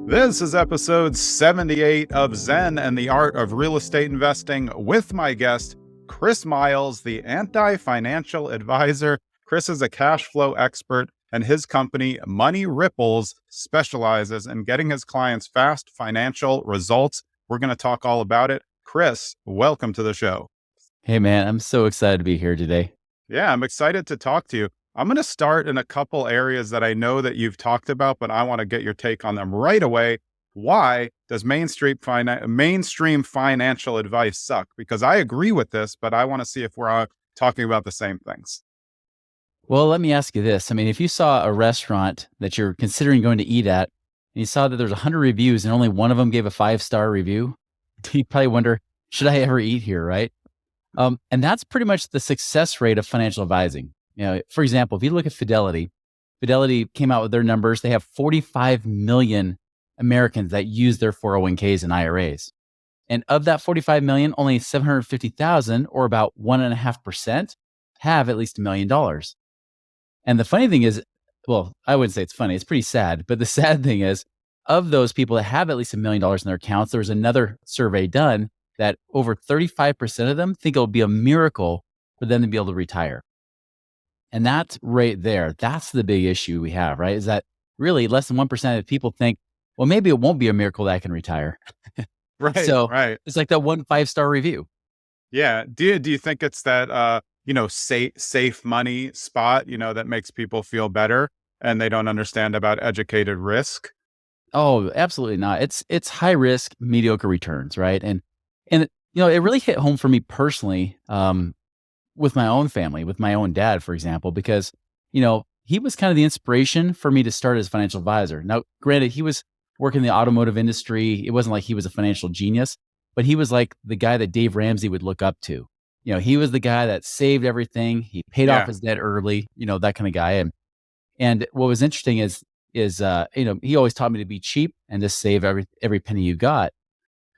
This is episode 78 of Zen and the Art of Real Estate Investing with my guest, Chris Miles, the anti-financial advisor. Chris is a cash flow expert, and his company, Money Ripples, specializes in getting his clients fast financial results. We're going to talk all about it. Chris, welcome to the show. Hey, man, I'm so excited to be here today. Yeah, I'm excited to talk to you. I'm going to start in a couple areas that I know that you've talked about, but I want to get your take on them right away. Why does mainstream financial advice suck? Because I agree with this, but I want to see if we're talking about the same things. Well, let me ask you this. I mean, if you saw a restaurant that you're considering going to eat at, and you saw that there's 100 reviews and only one of them gave a 5-star review, you'd probably wonder, should I ever eat here, right? And that's pretty much the success rate of financial advising. For example, if you look at Fidelity came out with their numbers. They have 45 million Americans that use their 401ks and IRAs. And of that 45 million, only 750,000, or about 1.5%, have at least $1 million. And the funny thing is, well, I wouldn't say it's funny, it's pretty sad. But the sad thing is, of those people that have at least $1 million in their accounts, there was another survey done that over 35% of them think it'll be a miracle for them to be able to retire. And that's right there. That's the big issue we have, right? Is that really less than 1% of people think, well, maybe it won't be a miracle that I can retire. Right. It's like that one 5-star review. Yeah. Do you think it's that, safe money spot, that makes people feel better and they don't understand about educated risk? Oh, absolutely not. It's high risk, mediocre returns, right? And it really hit home for me personally, with my own family, with my own dad, for example, because, he was kind of the inspiration for me to start as a financial advisor. Now, granted, he was working in the automotive industry. It wasn't like he was a financial genius, but he was like the guy that Dave Ramsey would look up to. He was the guy that saved everything. He paid off his debt early, that kind of guy. And what was interesting is he always taught me to be cheap and just save every penny you got.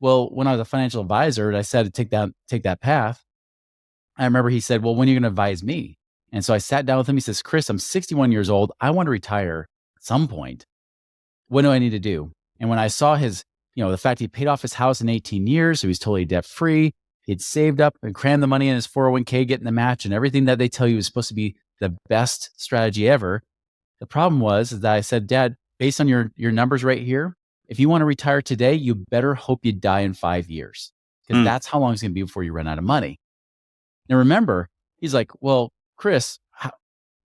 Well, when I was a financial advisor and I said to take that path, I remember he said, well, when are you going to advise me? And so I sat down with him. He says, Chris, I'm 61 years old. I want to retire at some point. What do I need to do? And when I saw his, the fact he paid off his house in 18 years, so he's totally debt free. He'd saved up and crammed the money in his 401k, getting the match and everything that they tell you is supposed to be the best strategy ever. The problem was that I said, Dad, based on your numbers right here, if you want to retire today, you better hope you die in 5 years, because that's how long it's going to be before you run out of money. Now, remember, he's like, well, Chris,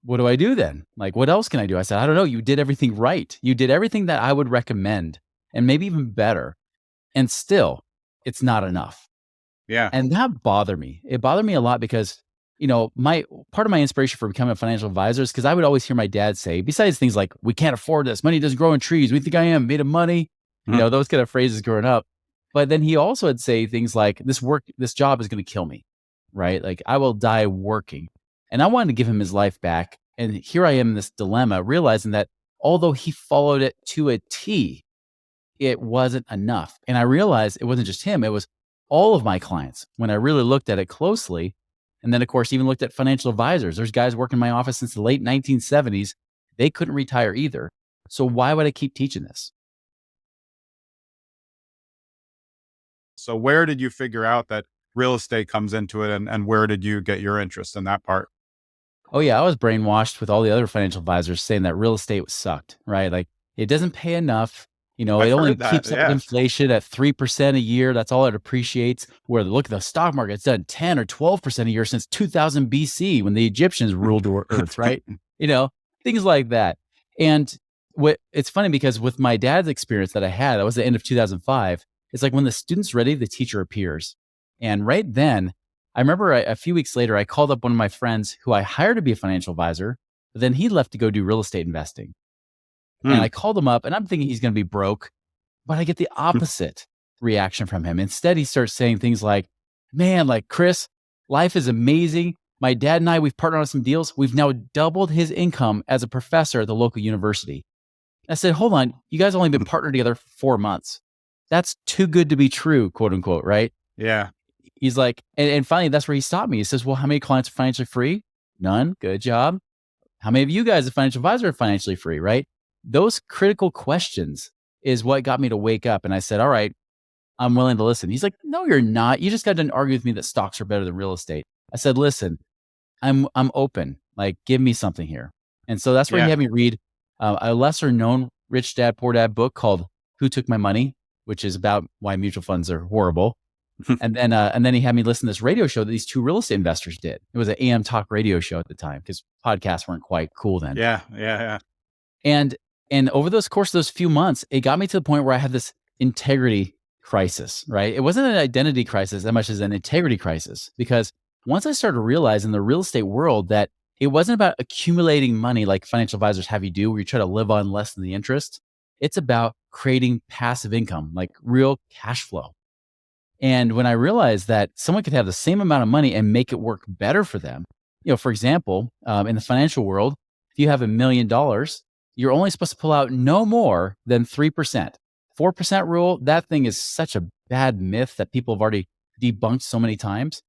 what do I do then? Like, what else can I do? I said, I don't know. You did everything right. You did everything that I would recommend and maybe even better. And still, it's not enough. Yeah. And that bothered me. It bothered me a lot because, part of my inspiration for becoming a financial advisor is because I would always hear my dad say, besides things like, we can't afford this, money doesn't grow in trees, we think I am made of money, those kind of phrases growing up. But then he also would say things like, this job is going to kill me, right? Like, I will die working. And I wanted to give him his life back. And here I am in this dilemma, realizing that although he followed it to a T, it wasn't enough. And I realized it wasn't just him, it was all of my clients when I really looked at it closely. And then, of course, even looked at financial advisors. There's guys working in my office since the late 1970s. They couldn't retire either. So why would I keep teaching this? So where did you figure out that real estate comes into it, and where did you get your interest in that part? Oh yeah, I was brainwashed with all the other financial advisors saying that real estate sucked, right? Like, it doesn't pay enough. It only keeps up inflation at 3% a year. That's all it appreciates. Where look at the stock market, it's done 10 or 12% a year since 2000 BC when the Egyptians ruled Earth, right? Things like that. And it's funny because with my dad's experience that I had, that was the end of 2005. It's like when the student's ready, the teacher appears. And right then, I remember a few weeks later, I called up one of my friends who I hired to be a financial advisor, but then he left to go do real estate investing. And I called him up and I'm thinking he's going to be broke, but I get the opposite reaction from him. Instead, he starts saying things like, man, like, Chris, life is amazing. My dad and I, we've partnered on some deals. We've now doubled his income as a professor at the local university. I said, hold on, you guys only been partnered together for 4 months. That's too good to be true, quote unquote, right? Yeah. He's like, and finally, that's where he stopped me. He says, well, how many clients are financially free? None. Good job. How many of you guys, as a financial advisor, are financially free, right? Those critical questions is what got me to wake up. And I said, all right, I'm willing to listen. He's like, no, you're not. You just got done arguing with me that stocks are better than real estate. I said, listen, I'm open. Like, give me something here. And so that's where he Yeah. had me read a lesser known Rich Dad Poor Dad book called Who Took My Money, which is about why mutual funds are horrible. And then he had me listen to this radio show that these two real estate investors did. It was an AM talk radio show at the time because podcasts weren't quite cool then. Yeah. Yeah. And over those course of those few months, it got me to the point where I had this integrity crisis, right? It wasn't an identity crisis as much as an integrity crisis, because once I started to realize in the real estate world that it wasn't about accumulating money like financial advisors have you do, where you try to live on less than the interest. It's about creating passive income, like real cash flow. And when I realized that someone could have the same amount of money and make it work better for them, for example, in the financial world, if you have $1 million, you're only supposed to pull out no more than 3%. 4% rule, that thing is such a bad myth that people have already debunked so many times.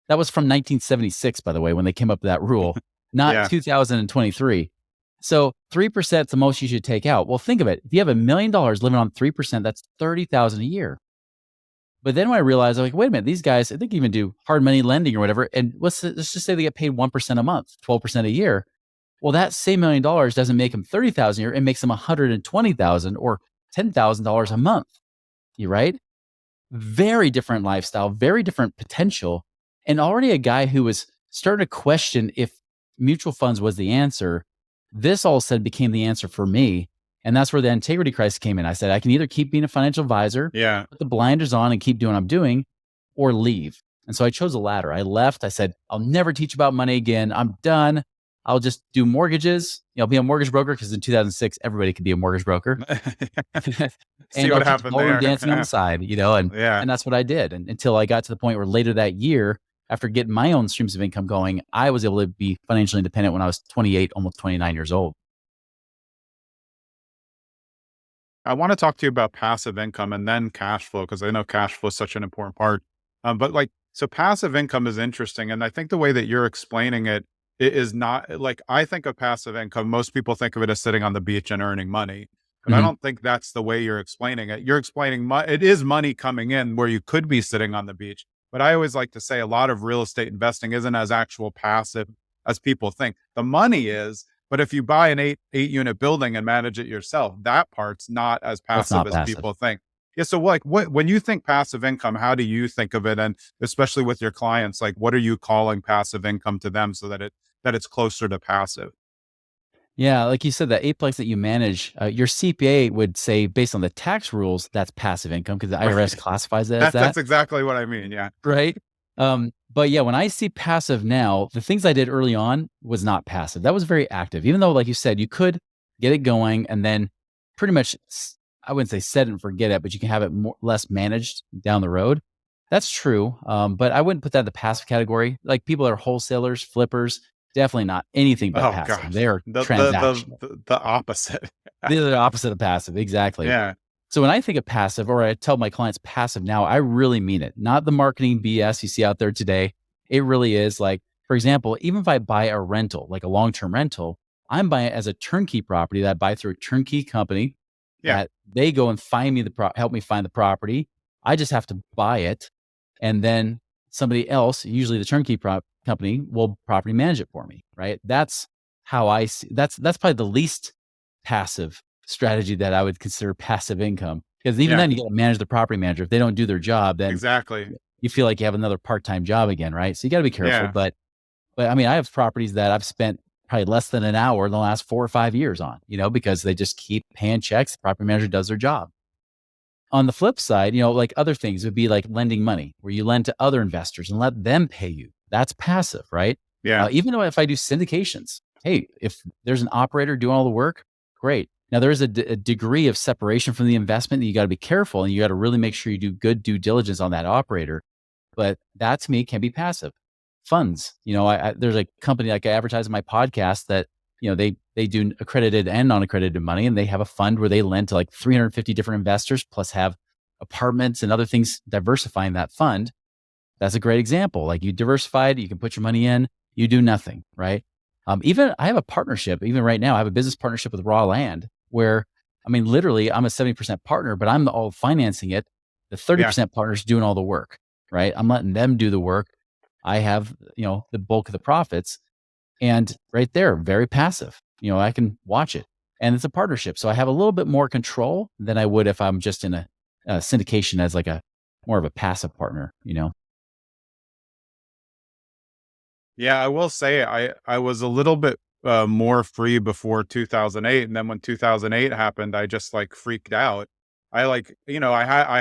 That was from 1976, by the way, when they came up with that rule, not 2023. So 3% is the most you should take out. Well, think of it. If you have $1 million living on 3%, that's $30,000 a year. But then when I realized, I'm like, wait a minute, these guys, I think even do hard money lending or whatever. And let's just say they get paid 1% a month, 12% a year. Well, that same $1 million doesn't make them $30,000 a year. It makes them $120,000 or $10,000 a month. You right? Very different lifestyle, very different potential. And already a guy who was starting to question if mutual funds was the answer, this all of a sudden became the answer for me. And that's where the integrity crisis came in. I said, I can either keep being a financial advisor, put the blinders on and keep doing what I'm doing, or leave. And so I chose the latter. I left. I said, I'll never teach about money again. I'm done. I'll just do mortgages. I'll be a mortgage broker because in 2006, everybody could be a mortgage broker. See and what I'll happened teach there. dancing on the side, and that's what I did. And until I got to the point where later that year, after getting my own streams of income going, I was able to be financially independent when I was 28, almost 29 years old. I want to talk to you about passive income and then cash flow, because I know cash flow is such an important part. So passive income is interesting. And I think the way that you're explaining it is not like, I think of passive income. Most people think of it as sitting on the beach and earning money, but I don't think that's the way you're explaining it. You're explaining it is money coming in where you could be sitting on the beach. But I always like to say a lot of real estate investing isn't as actual passive as people think. The money is, but if you buy an eight unit building and manage it yourself, that part's not as passive as people think. Yeah. So when you think passive income, how do you think of it? And especially with your clients, like what are you calling passive income to them so that it's closer to passive? Yeah, like you said, that eightplex that you manage, your CPA would say, based on the tax rules, that's passive income because the IRS classifies it as that. That's exactly what I mean. Yeah. Right. But yeah, when I see passive now, the things I did early on was not passive. That was very active, even though, like you said, you could get it going and then pretty much, I wouldn't say set it and forget it, but you can have it less managed down the road. That's true. But I wouldn't put that in the passive category. Like people that are wholesalers, flippers, definitely not anything but passive. Gosh. They're transactional. The opposite. They're the opposite of passive. Exactly. Yeah. So when I think of passive, or I tell my clients passive now, I really mean it. Not the marketing BS you see out there today. It really is like, for example, even if I buy a rental, like a long-term rental, I'm buying it as a turnkey property that I buy through a turnkey company. Yeah. That they go and find me help me find the property. I just have to buy it. And then somebody else, usually the turnkey company, will property manage it for me, right? That's how I see. That's probably the least passive strategy that I would consider passive income, because even then you got to manage the property manager. If they don't do their job, then exactly you feel like you have another part-time job again, right? So you got to be careful. But I mean, I have properties that I've spent probably less than an hour in the last 4 or 5 years on, because they just keep paying checks. The property manager does their job. On the flip side, like other things would be like lending money, where you lend to other investors and let them pay you. That's passive, right? Yeah. Even though if I do syndications, hey, if there's an operator doing all the work, great. Now there is a degree of separation from the investment that you got to be careful, and you got to really make sure you do good due diligence on that operator. But that to me can be passive. Funds, there's a company like I advertise in my podcast that they do accredited and non-accredited money, and they have a fund where they lend to like 350 different investors, plus have apartments and other things diversifying that fund. That's a great example. Like you diversified, you can put your money in, you do nothing, right? Even I have a partnership, even right now, I have a business partnership with Raw Land where I mean, literally, I'm a 70% partner, but I'm all financing it. The Yeah. 30% partner's doing all the work, right? I'm letting them do the work. I have, the bulk of the profits. And right there, very passive. I can watch it. And it's a partnership. So I have a little bit more control than I would if I'm just in a syndication as like a more of a passive partner. Yeah, I will say I was a little bit more free before 2008, and then when 2008 happened, I just like freaked out. I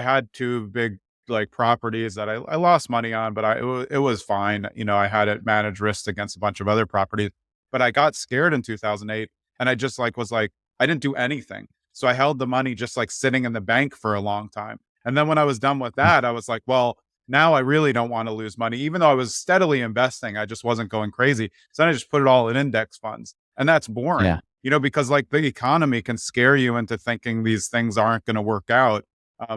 had two big like properties that I lost money on, but it was fine. I had it managed risk against a bunch of other properties, but I got scared in 2008, and I just like was like I didn't do anything, so I held the money just like sitting in the bank for a long time, and then when I was done with that, I was like, well, now I really don't want to lose money. Even though I was steadily investing, I just wasn't going crazy. So then I just put it all in index funds. And that's boring, Yeah. because like the economy can scare you into thinking these things aren't going to work out.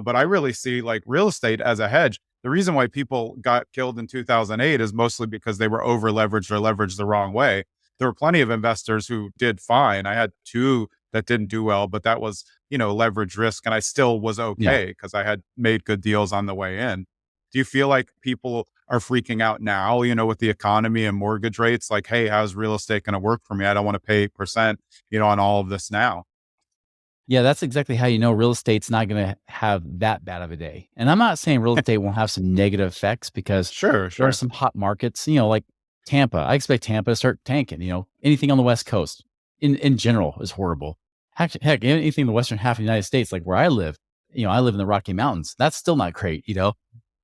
But I really see like real estate as a hedge. The reason why people got killed in 2008 is mostly because they were over leveraged or leveraged the wrong way. There were plenty of investors who did fine. I had two that didn't do well, but that was, leverage risk. And I still was Yeah. okay because I had made good deals on the way in. Do you feel like people are freaking out now, with the economy and mortgage rates? Like, hey, how's real estate going to work for me? I don't want to pay percent, on all of this now. Yeah, that's exactly how you know real estate's not going to have that bad of a day. And I'm not saying real estate won't have some negative effects because Sure, there are sure. some hot markets, like Tampa. I expect Tampa to start tanking. Anything on the West Coast in general is horrible. Heck, anything in the western half of the United States, like where I live, I live in the Rocky Mountains. That's still not great.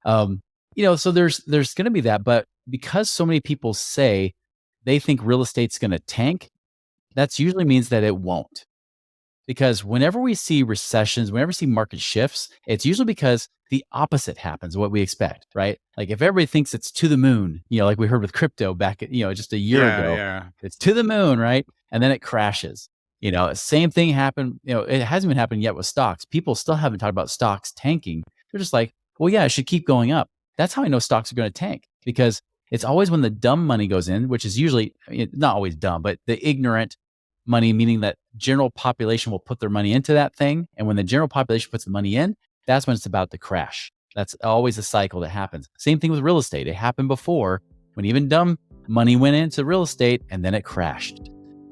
Um, so there's going to be that, but because so many people say they think real estate's going to tank, that's usually means that it won't. Because whenever we see recessions, whenever we see market shifts, it's usually because the opposite happens, what we expect, right? Like if everybody thinks it's to the moon, like we heard with crypto back, just a year Yeah, ago, yeah. it's to the moon, right? And then it crashes. Same thing happened. It hasn't been happening yet with stocks. People still haven't talked about stocks tanking. They're just like, well, yeah, it should keep going up. That's how I know stocks are going to tank because it's always when the dumb money goes in, which is usually not always dumb, but the ignorant money, meaning that general population will put their money into that thing. And when the general population puts the money in, that's when it's about to crash. That's always a cycle that happens. Same thing with real estate. It happened before when even dumb money went into real estate and then it crashed.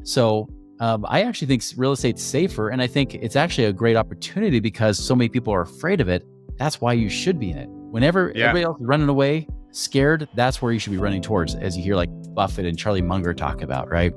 So I actually think real estate's safer. And I think it's actually a great opportunity because so many people are afraid of it. That's why you should be in it. Whenever Yeah. everybody else is running away, scared, that's where you should be running towards, as you hear like Buffett and Charlie Munger talk about, right?